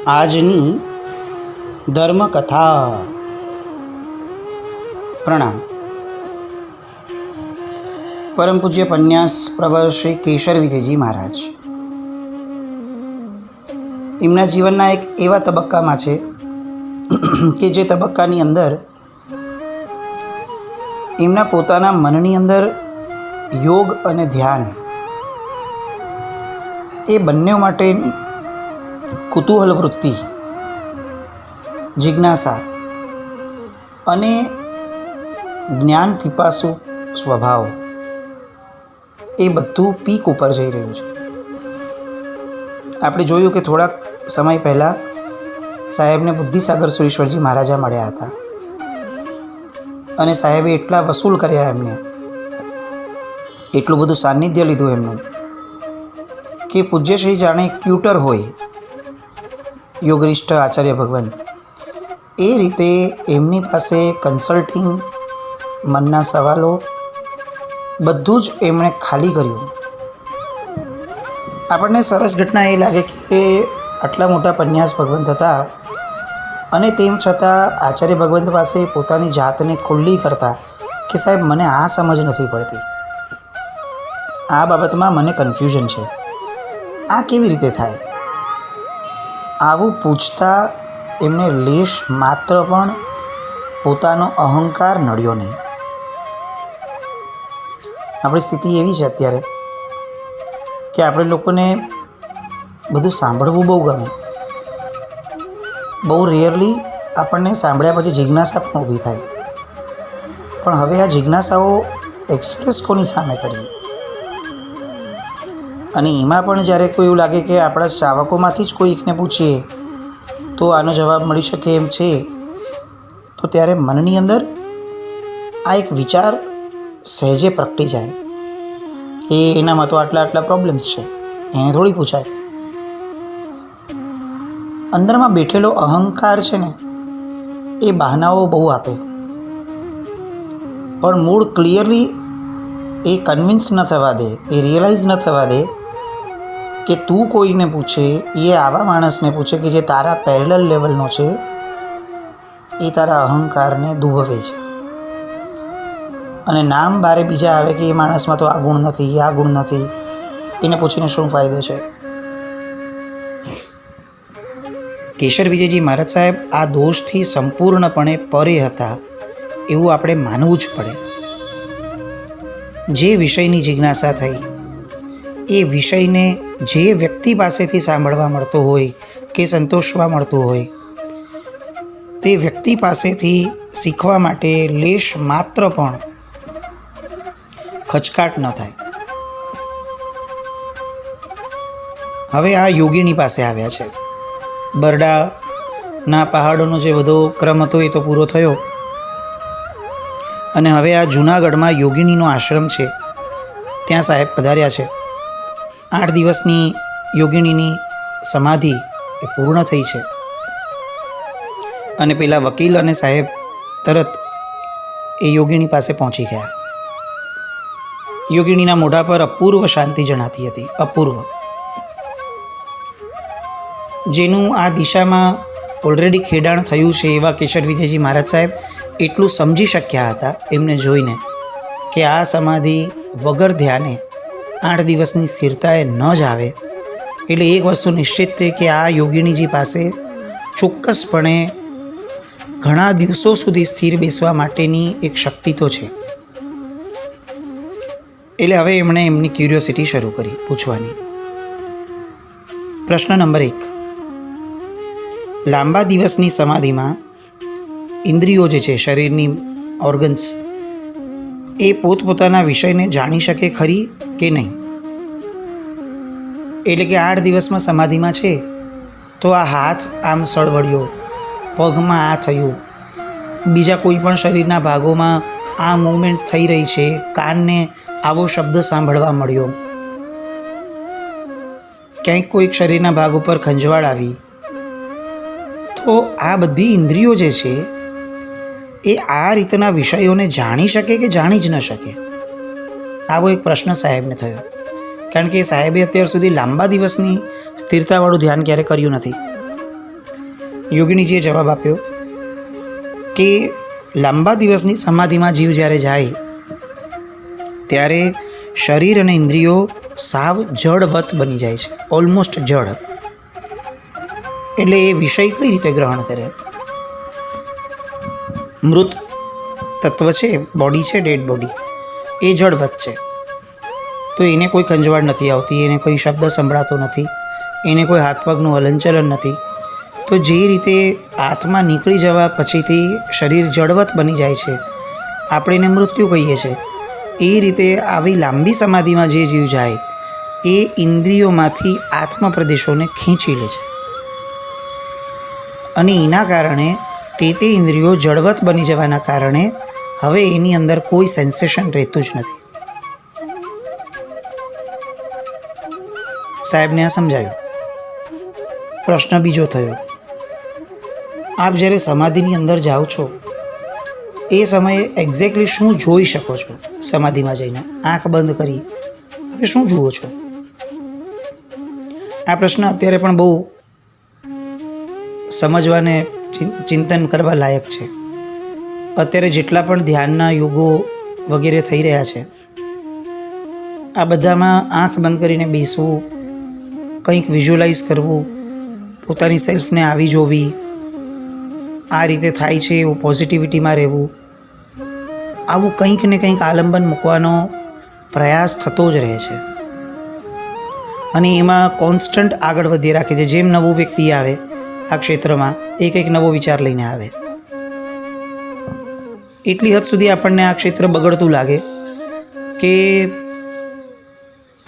આજની ધર્મકથા. પ્રણામ. પરમ પૂજ્ય પન્યાસ પ્રવર શ્રી કેશર વિજયજી મહારાજ એમના જીવનના એક એવા તબક્કામાં છે કે જે તબક્કાની અંદર એમના પોતાના મનની અંદર યોગ અને ધ્યાન એ બંને માટેની કુતૂહલ વૃત્તિ, જિજ્ઞાસા અને જ્ઞાન પીપાસુ સ્વભાવ એ બધું પીક ઉપર જઈ રહ્યું છે. આપણે જોયું કે થોડાક સમય પહેલાં સાહેબને બુદ્ધિસાગર સુરેશ્વરજી મહારાજા મળ્યા હતા અને સાહેબે એટલા વસૂલ કર્યા એમને, એટલું બધું સાનિધ્ય લીધું એમનું કે પૂજ્યશ્રી જાણે ટ્યુટર હોય, યોગનિષ્ઠ આચાર્ય ભગવંત એ રીતે એમની પાસે કન્સલ્ટિંગ, મનના સવાલો બધું જ એમણે ખાલી કર્યું. આપણને સરસ ઘટના એ લાગે કે આટલા મોટા પન્યાસ ભગવંત હતા અને તેમ છતાં આચાર્ય ભગવંત પાસે પોતાની જાતને ખુલ્લી કરતા કે સાહેબ મને આ સમજ નથી પડતી, આ બાબતમાં મને કન્ફ્યુઝન છે, આ કેવી રીતે થાય? આવું પૂછતા એમને લેશ માત્ર પણ પોતાનો અહંકાર નડ્યો નહીં. આપણી સ્થિતિ એવી છે અત્યારે કે આપણે લોકોને બધું સાંભળવું બહુ ગમે, બહુ રેયરલી આપણને સાંભળ્યા પછી જિજ્ઞાસા પણ ઊભી થાય. પણ હવે આ જિજ્ઞાસાઓ એક્સપ્રેસ કોની સામે કરવી? અને એમાં પણ જ્યારે કોઈ એવું લાગે કે આપણા શ્રાવકોમાંથી જ કોઈકને પૂછીએ તો આનો જવાબ મળી શકે એમ છે, તો ત્યારે મનની અંદર આ એક વિચાર સહેજે પ્રગટી જાય કે એનામાં તો આટલા પ્રોબ્લેમ્સ છે, એને થોડી પૂછાય. અંદરમાં બેઠેલો અહંકાર છે ને એ બહાનાઓ બહુ આપે, પણ મૂળ ક્લિયરલી એ કન્વિન્સ ન થવા દે, એ રિયલાઇઝ ન થવા દે કે તું કોઈને પૂછે, એ આવા માણસને પૂછે કે જે તારા પેરેલલ લેવલનો છે, એ તારા અહંકારને દુભવે છે. અને નામ બારે બીજા આવે કે એ માણસમાં તો આ ગુણ નથી, આ ગુણ નથી, એને પૂછીને શું ફાયદો છે? કેશર વિજયજી મહારાજ સાહેબ આ દોષથી સંપૂર્ણપણે પરે હતા એવું આપણે માનવું જ પડે. જે વિષયની જિજ્ઞાસા થઈ, એ વિષયને જે વ્યક્તિ પાસેથી સાંભળવા મળતો હોય કે સંતોષવા મળતું હોય, તે વ્યક્તિ પાસેથી શીખવા માટે લેશ માત્ર પણ ખચકાટ ન થાય. હવે આ યોગીની પાસે આવ્યા છે. બરડાના પહાડોનો જે બધો ક્રમ હતો એ તો પૂરો થયો અને હવે આ જૂનાગઢમાં યોગિનીનો આશ્રમ છે, ત્યાં સાહેબ પધાર્યા છે. 8 દિવસની યોગિનીની સમાધિ એ પૂર્ણ થઈ છે અને પેલા વકીલ અને સાહેબ તરત એ યોગિની પાસે પહોંચી ગયા. યોગિનીના મોઢા પર અપૂર્વ શાંતિ જણાતી હતી, અપૂર્વ, જેનું આ દિશામાં ઓલરેડી ખેડાણ થયું છે એવા કેશર વિજયજી મહારાજ સાહેબ એટલું સમજી શક્યા હતા એમને જોઈને કે આ સમાધિ વગર ધ્યાને 8 દિવસની સ્થિરતાએ ન જ આવે. એટલે એક વસ્તુ નિશ્ચિત છે કે આ યોગિનીજી પાસે ચોક્કસપણે ઘણા દિવસો સુધી સ્થિર બેસવા માટેની એક શક્તિ તો છે. એટલે હવે એમણે એમની ક્યુરિયોસિટી શરૂ કરી પૂછવાની. પ્રશ્ન નંબર 1. લાંબા દિવસની સમાધિમાં ઇન્દ્રિયો જે છે, શરીરની ઓર્ગન્સ, એ પોતપોતાના વિષયને જાણી શકે ખરી કે નહીં? એટલે કે 8 દિવસમાં સમાધિમાં છે તો આ હાથ આમ સળવળ્યો, પગમાં આ થયું, બીજા કોઈ પણ શરીરના ભાગોમાં આ મૂવમેન્ટ થઈ રહી છે, કાનને આવો શબ્દ સાંભળવા મળ્યો, ક્યાંક કોઈક શરીરના ભાગ ઉપર ખંજવાળ આવી, તો આ બધી ઇન્દ્રિયો જે છે એ આ રીતના વિષયોને જાણી શકે કે જાણી જ ન શકે? આવો એક પ્રશ્ન સાહેબને થયો. કારણ કે સાહેબે અત્યાર સુધી લાંબા દિવસની સ્થિરતાવાળું ધ્યાન ક્યારે કર્યું નથી. યોગિનીજીએ જવાબ આપ્યો કે લાંબા દિવસની સમાધિમાં જીવ જ્યારે જાય ત્યારે શરીર અને ઇન્દ્રિયો સાવ જળવત બની જાય છે, ઓલમોસ્ટ જળ. એટલે એ વિષય કઈ રીતે ગ્રહણ કરે? મૃત તત્વ છે, બોડી છે, ડેડ બોડી, એ જળવત છે. તો એને કોઈ ખંજવાળ નથી આવતી, એને કોઈ શબ્દ સંભળાતો નથી, એને કોઈ હાથ પગનું હલનચલન નથી. તો જે રીતે આત્મા નીકળી જવા પછીથી શરીર જળવત બની જાય છે, આપણે એને મૃત્યુ કહીએ છીએ, એ રીતે આવી લાંબી સમાધિમાં જે જીવ જાય એ ઇન્દ્રિયોમાંથી આત્મા પ્રદેશોને ખેંચી લે છે અને એના કારણે તે ઇન્દ્રિયો જળવત બની જવાના કારણે હવે એની અંદર કોઈ સેન્સેશન રહેતું જ નથી. સાહેબને આ સમજાયું. પ્રશ્ન બીજો થયો, આપ જ્યારે સમાધિની અંદર જાઓ છો એ સમયે એક્ઝેક્ટલી શું જોઈ શકો છો? સમાધિમાં જઈને આંખ બંધ કરી હવે શું જુઓ છો? આ પ્રશ્ન અત્યારે પણ બહુ સમજવાને ચિંતન કરવા લાયક છે. અત્યારે જેટલા પણ ધ્યાનના યોગો વગેરે થઈ રહ્યા છે, આ બધામાં આંખ બંધ કરીને બેસવું, કંઈક વિઝ્યુઅલાઇઝ કરવું, પોતાની સેલ્ફને આવી જોવી, આ રીતે થાય છે એવું પોઝિટિવિટીમાં રહેવું, આવું કંઈક ને કંઈક આલંબન મૂકવાનો પ્રયાસ થતો જ રહે છે અને એમાં કોન્સ્ટન્ટ આગળ વધી રાખે છે. જેમ નવું વ્યક્તિ આવે આ ક્ષેત્રમાં એ કંઈક નવો વિચાર લઈને આવે. એટલી હદ સુધી આપણને આ ક્ષેત્ર બગડતું લાગે કે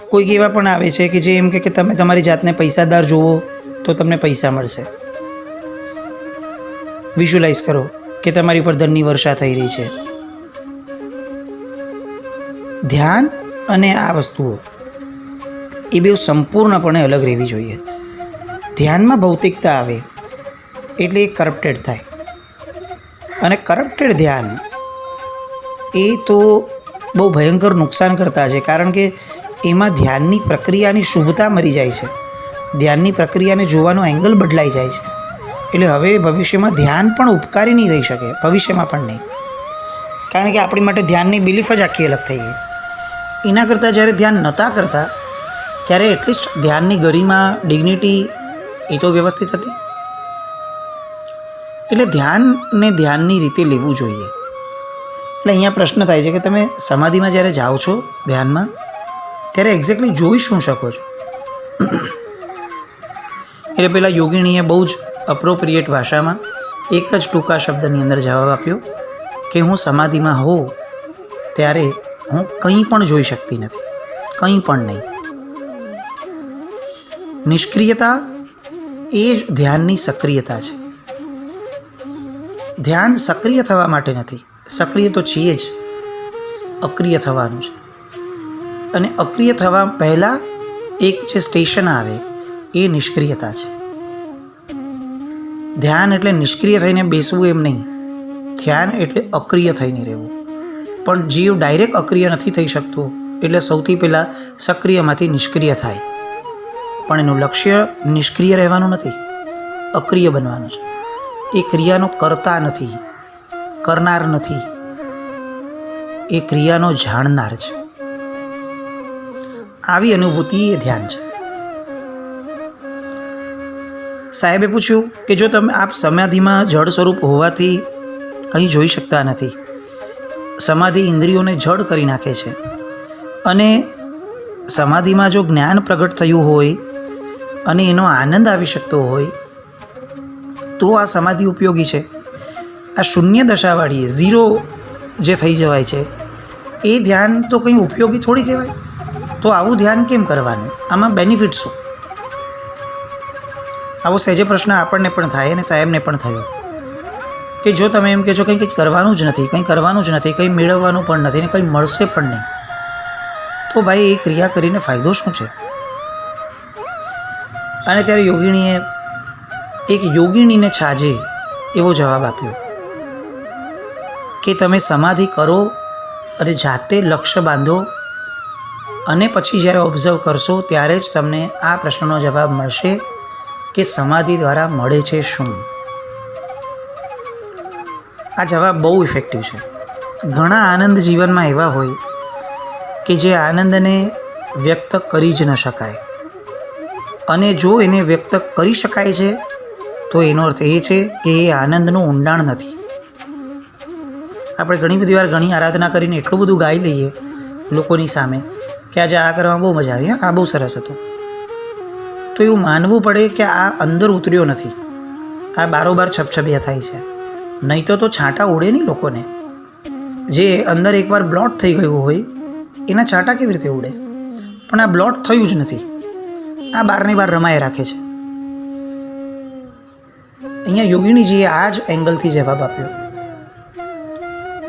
કોઈક એવા પણ આવે છે કે જે એમ કે તમે તમારી જાતને પૈસાદાર જુઓ તો તમને પૈસા મળશે. વિઝ્યુઅલાઇઝ કરો કે તમારી ઉપર ધનની વર્ષા થઈ રહી છે. ધ્યાન અને આ વસ્તુઓ એ બે સંપૂર્ણપણે અલગ રહેવી જોઈએ. ધ્યાનમાં ભૌતિકતા આવે એટલે એ કરપ્ટેડ થાય અને કરપ્ટેડ ધ્યાન એ તો બહુ ભયંકર નુકસાન કરતા છે, કારણ કે એમાં ધ્યાનની પ્રક્રિયાની શુભતા મરી જાય છે, ધ્યાનની પ્રક્રિયાને જોવાનો એંગલ બદલાઈ જાય છે. એટલે હવે ભવિષ્યમાં ધ્યાન પણ ઉપકારી નહીં થઈ શકે, ભવિષ્યમાં પણ નહીં, કારણ કે આપણી માટે ધ્યાનની બિલીફ જ આખી અલગ થઈ ગઈ. એના કરતાં જ્યારે ધ્યાન નહોતા કરતા ત્યારે એટલીસ્ટ ધ્યાનની ગરિમા, ડિગ્નિટી એ તો વ્યવસ્થિત હતી. એટલે ધ્યાનને ધ્યાનની રીતે લેવું જોઈએ. એટલે અહીંયા પ્રશ્ન થાય છે કે તમે સમાધિમાં જ્યારે જાઓ છો ધ્યાનમાં ત્યારે એક્ઝેક્ટલી જોઈ શું શકો છો? એટલે પેલા યોગિનીએ બહુ જ અપ્રોપ્રિએટ ભાષામાં એક જ ટૂંકા શબ્દની અંદર જવાબ આપ્યો કે હું સમાધિમાં હોઉં ત્યારે હું કંઈ પણ જોઈ શકતી નથી, કંઈ પણ નહીં. નિષ્ક્રિયતા એ જ ધ્યાનની સક્રિયતા છે. ધ્યાન સક્રિય થવા માટે નથી, સક્રિય તો છીએ જ, અક્રિય થવાનું છે. અને અક્રિય થવા પહેલાં એક જે સ્ટેશન આવે એ નિષ્ક્રિયતા છે. ધ્યાન એટલે નિષ્ક્રિય થઈને બેસવું એમ નહીં, ધ્યાન એટલે અક્રિય થઈને રહેવું. પણ જીવ ડાયરેક્ટ અક્રિય નથી થઈ શકતો, એટલે સૌથી પહેલાં સક્રિયમાંથી નિષ્ક્રિય થાય. પણ એનું લક્ષ્ય નિષ્ક્રિય રહેવાનું નથી, અક્રિય બનવાનું છે. એ ક્રિયાનો કરતા નથી, કરનાર નથી, એ ક્રિયાનો જાણનાર છે. આવી અનુભૂતિ એ ધ્યાન છે. સાહેબે પૂછ્યું કે જો તમે આપ સમાધિમાં જળ સ્વરૂપ હોવાથી કંઈ જોઈ શકતા નથી, સમાધિ ઇન્દ્રિયોને જડ કરી નાખે છે, અને સમાધિમાં જો જ્ઞાન પ્રગટ થયું હોય અને એનો આનંદ આવી શકતો હોય તો આ સમાધિ ઉપયોગી છે. આ શૂન્ય દશાવાળી ઝીરો જે થઈ જવાય છે એ ધ્યાન તો કંઈ ઉપયોગી થોડી કહેવાય. તો આવું ધ્યાન કેમ કરવાનું? આમાં બેનિફિટ શું? આવો સહેજે પ્રશ્ન આપણને પણ થાય અને સાહેબને પણ થયો કે જો તમે એમ કહેશો કંઈ કરવાનું જ નથી, કંઈ કરવાનું જ નથી, કંઈ મેળવવાનું પણ નથી ને કંઈ મળશે પણ નહીં, તો ભાઈ એ ક્રિયા કરીને ફાયદો શું છે? અને ત્યારે યોગિણીએ એક યોગિણીને છાજે એવો જવાબ આપ્યો કે તમે સમાધિ કરો અને જાતે લક્ષ્ય બાંધો અને પછી જ્યારે ઓબ્ઝર્વ કરશો ત્યારે જ તમને આ પ્રશ્નનો જવાબ મળશે કે સમાધિ દ્વારા મળે છે શું. આ જવાબ બહુ ઇફેક્ટિવ છે. ઘણા આનંદ જીવનમાં એવા હોય કે જે આનંદને વ્યક્ત કરી જ ન શકાય, અને જો એને વ્યક્ત કરી શકાય છે તો એનો અર્થ એ છે કે એ આનંદનું ઊંડાણ નથી. આપણે ઘણી બધી વાર ઘણી આરાધના કરીને એટલું બધું ગાઈ લઈએ લોકોની સામે કે આજે આ કરવામાં બહુ મજા આવી, આ બહુ સરસ હતું, તો એવું માનવું પડે કે આ અંદર ઉતર્યો નથી, આ બારોબાર છપછપિયા થાય છે. નહીં તો છાંટા ઉડે નહીં લોકોને. જે અંદર એકવાર બ્લોટ થઈ ગયું હોય એના છાંટા કેવી રીતે ઉડે? પણ આ બ્લોટ થયું જ નથી, આ બારની બાર રમાએ રાખે છે. અહીંયા યોગિનીજીએ આ જ એંગલથી જવાબ આપ્યો.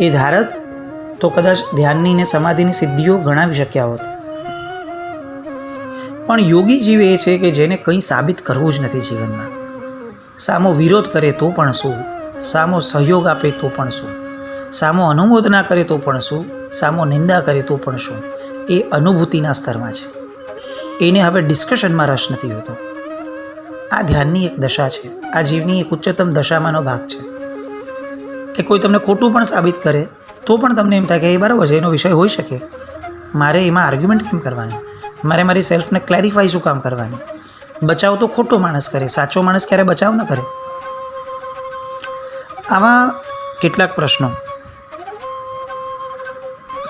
એ ધારત તો કદાચ ધ્યાનની ને સમાધિની સિદ્ધિઓ ગણાવી શક્યા હોત. પણ યોગી જીવ એ છે કે જેને કંઈ સાબિત કરવું જ નથી જીવનમાં. સામો વિરોધ કરે તો પણ શું, સામો સહયોગ આપે તો પણ શું, સામો અનુમોદના કરે તો પણ શું, સામો નિંદા કરે તો પણ શું, એ અનુભૂતિના સ્તરમાં છે. એને હવે ડિસ્કશનમાં રસ નથી હોતો. આ ધ્યાનની એક દશા છે, આ જીવની એક ઉચ્ચતમ દશામાંનો ભાગ છે કે કોઈ તમને ખોટું પણ સાબિત કરે તો પણ તમને એમ થાય કે એ બરાબર છે, એનો વિષય હોઈ શકે, મારે એમાં આર્ગ્યુમેન્ટ કેમ કરવાની, મારે મારી સેલ્ફને ક્લેરિફાઈ શું કામ કરવાની. બચાવ તો ખોટો માણસ કરે, સાચો માણસ ક્યારે બચાવ ન કરે. આવા કેટલાક પ્રશ્નો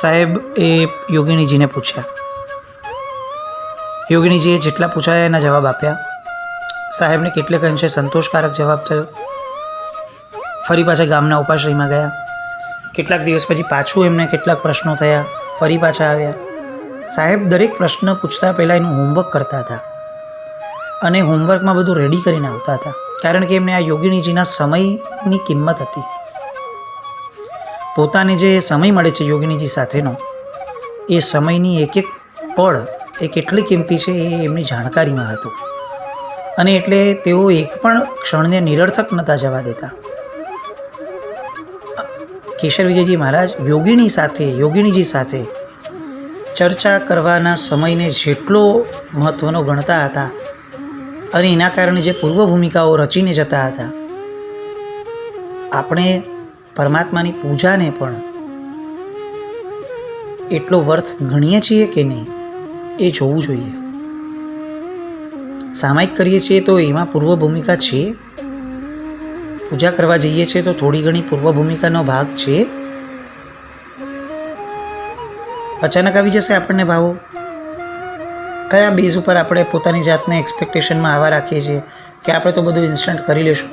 સાહેબ એ યોગિનીજીને પૂછ્યા. યોગિનીજીએ જેટલા પૂછાયા એના જવાબ આપ્યા. સાહેબને કેટલેક અંશે સંતોષકારક જવાબ થયો. ફરી પાછા ગામના ઉપાશ્રયમાં ગયા. કેટલાક દિવસ પછી પાછું એમને કેટલાક પ્રશ્નો થયા, ફરી પાછા આવ્યા. સાહેબ દરેક પ્રશ્ન પૂછતા પહેલાં એનું હોમવર્ક કરતા હતા અને હોમવર્કમાં બધું રેડી કરીને આવતા હતા, કારણ કે એમને આ યોગિનીજીના સમયની કિંમત હતી. પોતાને જે સમય મળે છે યોગિનીજી સાથેનો, એ સમયની એક એક પળ એ કેટલી કિંમતી છે એ એમની જાણકારીમાં હતું, અને એટલે તેઓ એક પણ ક્ષણને નિરર્થક નહોતા જવા દેતા. કેશર વિજયજી મહારાજ યોગિનીજી સાથે ચર્ચા કરવાના સમયને જેટલો મહત્ત્વનો ગણતા હતા, અને એના કારણે જે પૂર્વ ભૂમિકાઓ રચીને જતા હતા, આપણે પરમાત્માની પૂજાને પણ એટલો વર્થ ગણીએ છીએ કે નહીં એ જોવું જોઈએ. સામાયિક કરીએ છીએ તો એમાં પૂર્વ ભૂમિકા છે, પૂજા કરવા જઈએ છીએ તો થોડી ઘણી પૂર્વ ભૂમિકાનો ભાગ છે. અચાનક આવી જશે આપણને ભાવો, કયા બેઝ ઉપર આપણે પોતાની જાતને એક્સપેક્ટેશનમાં આવા રાખીએ છીએ કે આપણે તો બધું ઇન્સ્ટન્ટ કરી લેશું.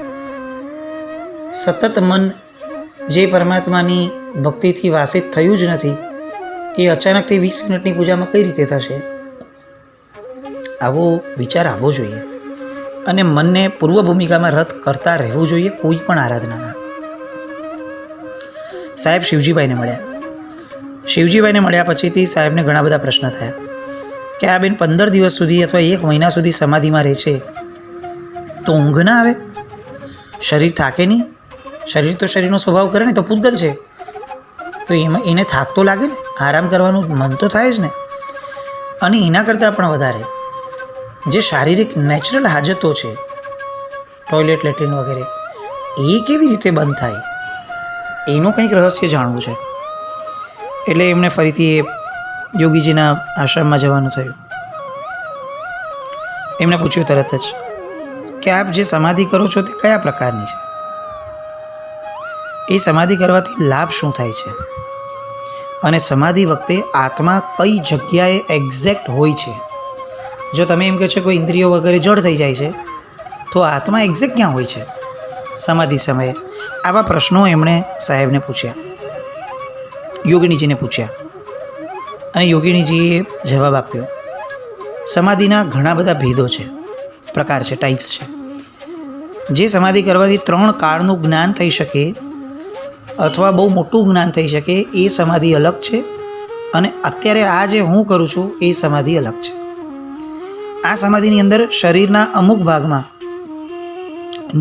સતત મન જે પરમાત્માની ભક્તિથી વાસિત થયું જ નથી એ અચાનકથી 20 મિનિટની પૂજામાં કઈ રીતે થશે? આવો વિચાર આવવો જોઈએ અને મનને પૂર્વ ભૂમિકામાં રદ કરતા રહેવું જોઈએ કોઈ પણ આરાધનાના. સાહેબ શિવજીભાઈને મળ્યા પછીથી સાહેબને ઘણા બધા પ્રશ્ન થયા કે આ બેન 15 દિવસ સુધી અથવા 1 મહિના સુધી સમાધિમાં રહે છે તો ઊંઘ ના આવે? શરીર થાકે નહીં? શરીર તો શરીરનો સ્વભાવ કરે ને, તો પૂતગલ છે તો એમાં એને થાક તો લાગે ને, આરામ કરવાનું મન તો થાય જ ને. અને એના કરતાં પણ વધારે જે શારીરિક નેચરલ હાજતો છે, ટોયલેટ, લેટ્રિન વગેરે, એ કેવી રીતે બંધ થાય એનું કંઈક રહસ્ય જાણવું છે. એટલે એમણે ફરીથી એ યોગીજીના આશ્રમમાં જવાનું થયું. એમણે પૂછ્યું તરત જ કે આપ જે સમાધિ કરો છો તે કયા પ્રકારની છે? એ સમાધિ કરવાથી લાભ શું થાય છે? અને સમાધિ વખતે આત્મા કઈ જગ્યાએ એક્ઝેક્ટ હોય છે? જો તમે એમ કહો છો કોઈ ઇન્દ્રિયો વગેરે જડ થઈ જાય છે, તો આત્મા એક્ઝેક્ટ ક્યાં હોય છે સમાધિ સમયે? આવા પ્રશ્નો એમણે સાહેબને પૂછ્યા, યોગિનીજીને પૂછ્યા, અને યોગિનીજીએ જવાબ આપ્યો. સમાધિના ઘણા બધા ભેદો છે, પ્રકાર છે, ટાઈપ્સ છે. જે સમાધિ કરવાથી 3 કાળનું જ્ઞાન થઈ શકે અથવા બહુ મોટું જ્ઞાન થઈ શકે એ સમાધિ અલગ છે, અને અત્યારે આ જે હું કરું છું એ સમાધિ અલગ છે. આ સમાધિની અંદર શરીરના અમુક ભાગમાં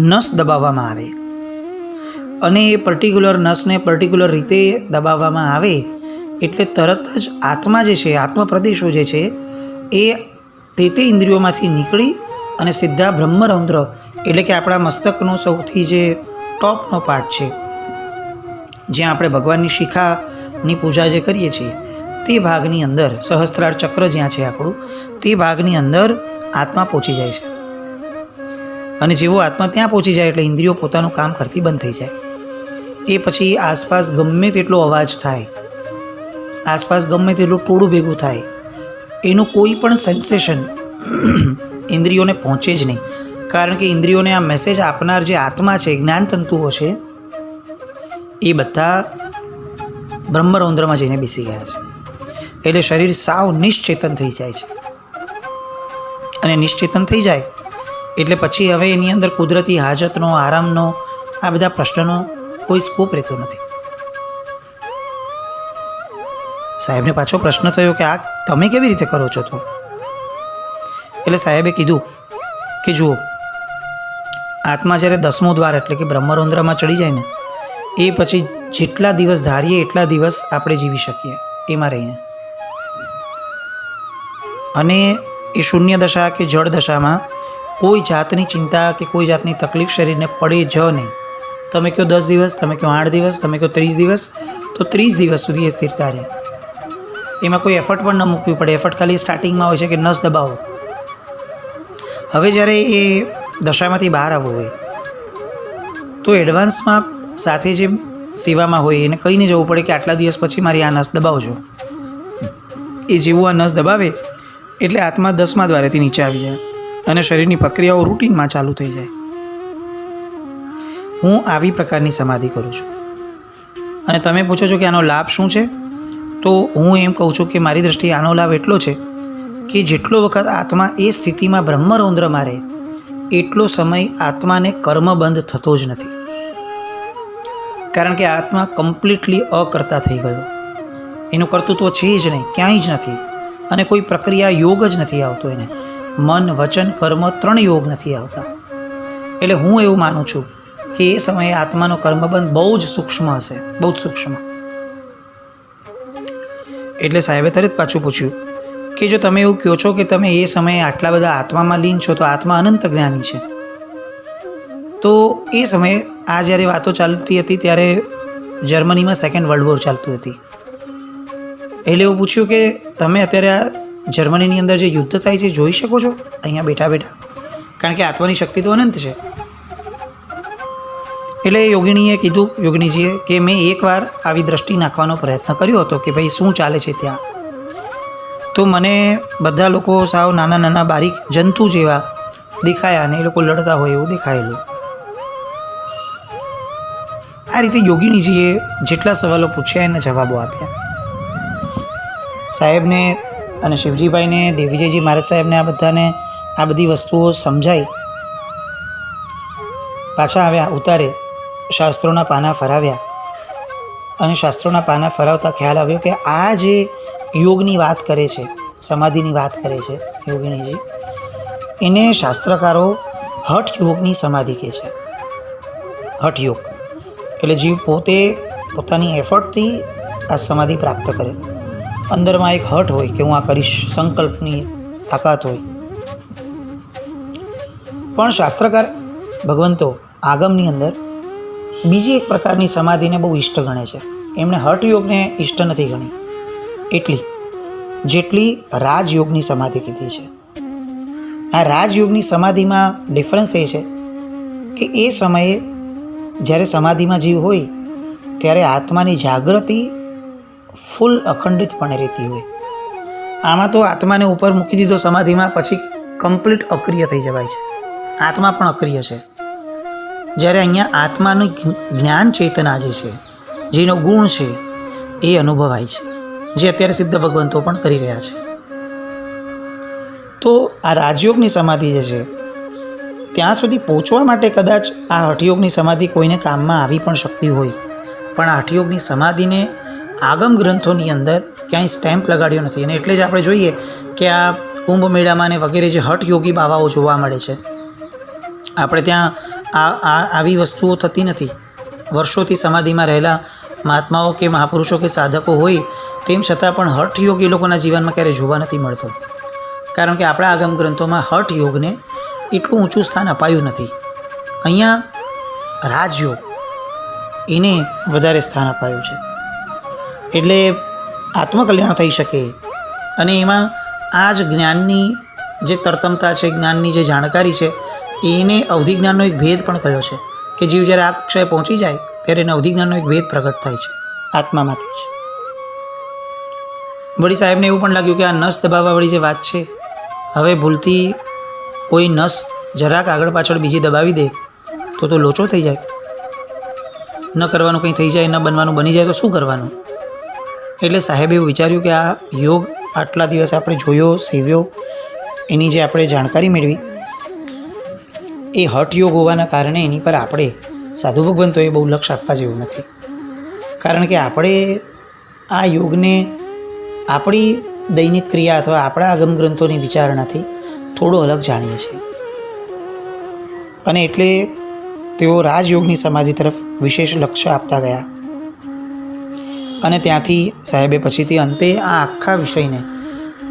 નસ દબાવવામાં આવે, અને એ પર્ટિક્યુલર નસને પર્ટિક્યુલર રીતે દબાવવામાં આવે એટલે તરત જ આત્મા જે છે, આત્મ પ્રદેશો જે છે એ તે ઇન્દ્રિયોમાંથી નીકળી અને સીધા બ્રહ્મરંધ્ર એટલે કે આપણા મસ્તકનો સૌથી જે ટોપનો પાર્ટ છે જ્યાં આપણે ભગવાનની શિખાની પૂજા જે કરીએ છીએ તે ભાગની અંદર સહસ્ત્રાર ચક્ર જ્યાં છે આપણું, તે ભાગની અંદર આત્મા પહોંચી જાય છે. અને જેવો આત્મા ત્યાં પહોંચી જાય એટલે ઇન્દ્રિયો પોતાનું કામ કરતી બંધ થઈ જાય. એ પછી આસપાસ ગમે તેટલો અવાજ થાય, આસપાસ ગમે તેટલું ટોળું ભેગું થાય, એનું કોઈ પણ સેન્સેશન ઇન્દ્રિયોને પહોંચે જ નહીં. કારણ કે ઇન્દ્રિયોને આ મેસેજ આપનાર જે આત્મા છે, જ્ઞાન તંતુઓ છે, એ બધા બ્રહ્મરૌદ્રમાં જઈને બેસી ગયા છે. એટલે શરીર સાવ નિશ્ચેતન થઈ જાય છે. અને નિશ્ચેતન થઈ જાય એટલે પછી હવે એની અંદર કુદરતી હાજતનો, આરામનો, આ બધા પ્રશ્નનો કોઈ સ્કોપ રહેતો નથી. સાહેબને પાછો પ્રશ્ન થયો કે આ તમે કેવી રીતે કરો છો? તો એટલે સાહેબે કીધું કે જુઓ, આત્મા જ્યારે 10મો દ્વાર એટલે કે બ્રહ્મરૌદ્રમાં ચડી જાય ને, એ પછી જેટલા દિવસ ધારીએ એટલા દિવસ આપણે જીવી શકીએ એમાં રહીને. અને એ શૂન્ય દશા કે જળ દશામાં કોઈ જાતની ચિંતા કે કોઈ જાતની તકલીફ શરીરને પડે જ નહીં. તમે કહો 10 દિવસ, તમે કહો 8 દિવસ, તમે કહો 30 દિવસ, તો 30 દિવસ સુધી એ સ્થિરતા રહે. એમાં કોઈ એફર્ટ પણ ન મૂકવી પડે. એફર્ટ ખાલી સ્ટાર્ટિંગમાં હોય છે કે નસ દબાવો. હવે જ્યારે એ દશામાંથી બહાર આવવું હોય તો એડવાન્સમાં સાથે જે સેવામાં હોય એને કહીને જવું પડે કે આટલા દિવસ પછી મારી આ નસ દબાવજો. એ જેવું આ નસ દબાવે એટલે આત્મા 10મા દ્વારેથી નીચે આવી જાય અને શરીરની પ્રક્રિયાઓ રૂટીનમાં ચાલુ થઈ જાય. હું આવી પ્રકારની સમાધિ કરું છું. અને તમે પૂછો છો કે આનો લાભ શું છે? તો હું એમ કહું છું કે મારી દૃષ્ટિએ આનો લાભ એટલો છે કે જેટલો વખત આત્મા એ સ્થિતિમાં બ્રહ્મરૌદ્રમાં રહે એટલો સમય આત્માને કર્મબંધ થતો જ નથી. કારણ કે આત્મા કમ્પ્લીટલી અકર્તા થઈ ગયો. એનું કર્તૃત્વ છે જ નહીં, ક્યાંય જ નથી. અને કોઈ પ્રક્રિયા યોગ જ નથી આવતો એને. મન, વચન, કર્મ 3 યોગ નથી આવતા. એટલે હું એવું માનું છું કે એ સમયે આત્માનો કર્મબંધ બહુ જ સૂક્ષ્મ હશે, બહુ જ સૂક્ષ્મ. એટલે સાહેબે તરત પાછું પૂછ્યું કે જો તમે એવું કહો છો કે તમે એ સમયે આટલા બધા આત્મામાં લીન છો, તો આત્મા અનંત જ્ઞાની છે. તો એ સમયે આ જ્યારે વાતો ચાલતી હતી ત્યારે જર્મનીમાં 2nd વર્લ્ડ વોર ચાલતું હતી. એટલે એવું પૂછ્યું કે તમે અત્યારે આ જર્મનીની અંદર જે યુદ્ધ થાય છે જોઈ શકો છો અહીંયા બેઠા બેઠા? કારણ કે આત્માની શક્તિ તો અનંત છે. એટલે યોગિનીએ કીધું, યોગિનીજીએ, કે મેં એકવાર આવી દ્રષ્ટિ નાખવાનો પ્રયત્ન કર્યો હતો કે ભાઈ શું ચાલે છે ત્યાં. તો મને બધા લોકો સાવ નાના નાના બારીક જંતુ જેવા દેખાયા અને એ લોકો લડતા હોય એવું દેખાયેલું. આ રીતે યોગિનીજીએ જેટલા સવાલો પૂછ્યા એના જવાબો આપ્યા. સાહેબને અને શિવજીભાઈને, દેવીજયજી મહારાજ સાહેબને આ બધાને આ બધી વસ્તુઓ સમજાઈ. પાછા આવ્યા, ઉતારે, શાસ્ત્રોના પાના ફરાવ્યા. અને શાસ્ત્રોના પાના ફરાવતા ખ્યાલ આવ્યો કે આ જે યોગની વાત કરે છે, સમાધિની વાત કરે છે યોગિનીજી, એને શાસ્ત્રકારો હઠ યોગની સમાધિ કહે છે. હઠ યોગ એટલે જીવ પોતે પોતાની એફર્ટથી આ સમાધિ પ્રાપ્ત કરે. અંદરમાં એક હઠ હોય કે હું આ કરીશ, સંકલ્પની તાકાત હોય. પણ શાસ્ત્રકાર ભગવંતો આગમની અંદર બીજી એક પ્રકારની સમાધિને બહુ ઇષ્ટ ગણે છે. એમણે હઠયોગને ઇષ્ટ નથી ગણી એટલી જેટલી રાજયોગની સમાધિ કીધી છે. આ રાજયોગની સમાધિમાં ડિફરન્સ એ છે કે એ સમયે જ્યારે સમાધિમાં જીવ હોય ત્યારે આત્માની જાગૃતિ ફૂલ અખંડિતપણે રહેતી હોય. આમાં તો આત્માને ઉપર મૂકી દીધો સમાધિમાં, પછી કમ્પ્લીટ અક્રિય થઈ જવાય છે. આત્મા પણ અક્રિય છે. જ્યારે અહીંયા આત્માનું જ્ઞાન ચેતના જે છે, જેનો ગુણ છે, એ અનુભવાય છે, જે અત્યારે સિદ્ધ ભગવંતો પણ કરી રહ્યા છે. તો આ રાજયોગની સમાધિ જે છે ત્યાં સુધી પહોંચવા માટે કદાચ આ હઠયોગની સમાધિ કોઈને કામમાં આવી પણ શકતી હોય, પણ આ હઠયોગની સમાધિને આગમ ગ્રંથોની અંદર ક્યાંય સ્ટેમ્પ લગાડ્યો નથી. અને એટલે જ આપણે જોઈએ કે આ કુંભ મેળામાં ને વગેરે જે હઠયોગી બાવાઓ જોવા મળે છે, આપણે ત્યાં આવી વસ્તુઓ થતી નથી. વર્ષોથી સમાધિમાં રહેલા મહાત્માઓ કે મહાપુરુષો કે સાધકો હોય તેમ છતાં પણ હઠયોગ એ લોકોના જીવનમાં ક્યારેય જોવા નથી મળતો. કારણ કે આપણા આગમ ગ્રંથોમાં હઠયોગને એટલું ઊંચું સ્થાન અપાયું નથી. અહીંયા રાજયોગ એને વધારે સ્થાન અપાયું છે. એટલે આત્મકલ્યાણ થઈ શકે અને એમાં આ જ જ્ઞાનની જે તરતમતા છે, જ્ઞાનની જે જાણકારી છે, એને અવધિ જ્ઞાનનો એક ભેદ પણ કયો છે કે જીવ જ્યારે આ કક્ષાએ પહોંચી જાય ત્યારે એને અવધિ જ્ઞાનનો એક ભેદ પ્રગટ થાય છે, આત્મામાંથી જ. વળી સાહેબને એવું પણ લાગ્યું કે આ નસ દબાવવાવાળી જે વાત છે, હવે ભૂલથી કોઈ નસ જરાક આગળ પાછળ બીજી દબાવી દે તો લોચો થઈ જાય. ન કરવાનું કંઈ થઈ જાય, ન બનવાનું બની જાય તો શું કરવાનું? એટલે સાહેબે એવું વિચાર્યું કે આ યોગ આટલા દિવસ આપણે જોયો, સેવ્યો, એની જે આપણે જાણકારી મેળવી, એ હઠ યોગ હોવાના કારણે એની પર આપણે સાધુ ભગવંતોએ બહુ લક્ષ આપવા જેવું નથી. કારણ કે આપણે આ યોગને આપણી દૈનિક ક્રિયા અથવા આપણા આગમ ગ્રંથોની વિચારણાથી થોડો અલગ જાણીએ છીએ. અને એટલે તેઓ રાજયોગની સમાધિ તરફ વિશેષ લક્ષ્ય આપતા ગયા. અને ત્યાંથી સાહેબે પછીથી અંતે આ આખા વિષયને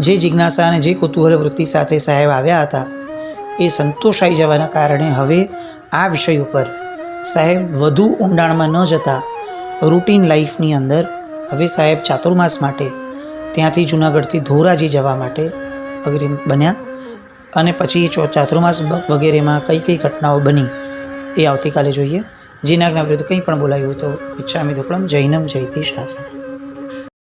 જે જિજ્ઞાસા અને જે કુતૂહલ વૃત્તિ સાથે સાહેબ આવ્યા હતા એ સંતોષાઈ જવાના કારણે હવે આ વિષય ઉપર સાહેબ વધુ ઊંડાણમાં ન જતા રૂટીન લાઈફની અંદર હવે સાહેબ ચાતુર્માસ માટે ત્યાંથી જૂનાગઢથી ધોરાજી જવા માટે અગ્રિમ બન્યા. અને પછી ચાતુર્માસ વગેરેમાં કઈ કઈ ઘટનાઓ બની એ આવતીકાલે જોઈએ. જીનાજ્ઞા વિરુદ્ધ કંઈ પણ બોલાયું તો ઈચ્છામિ દુક્કડમ જૈનમ જયતિ શાસન.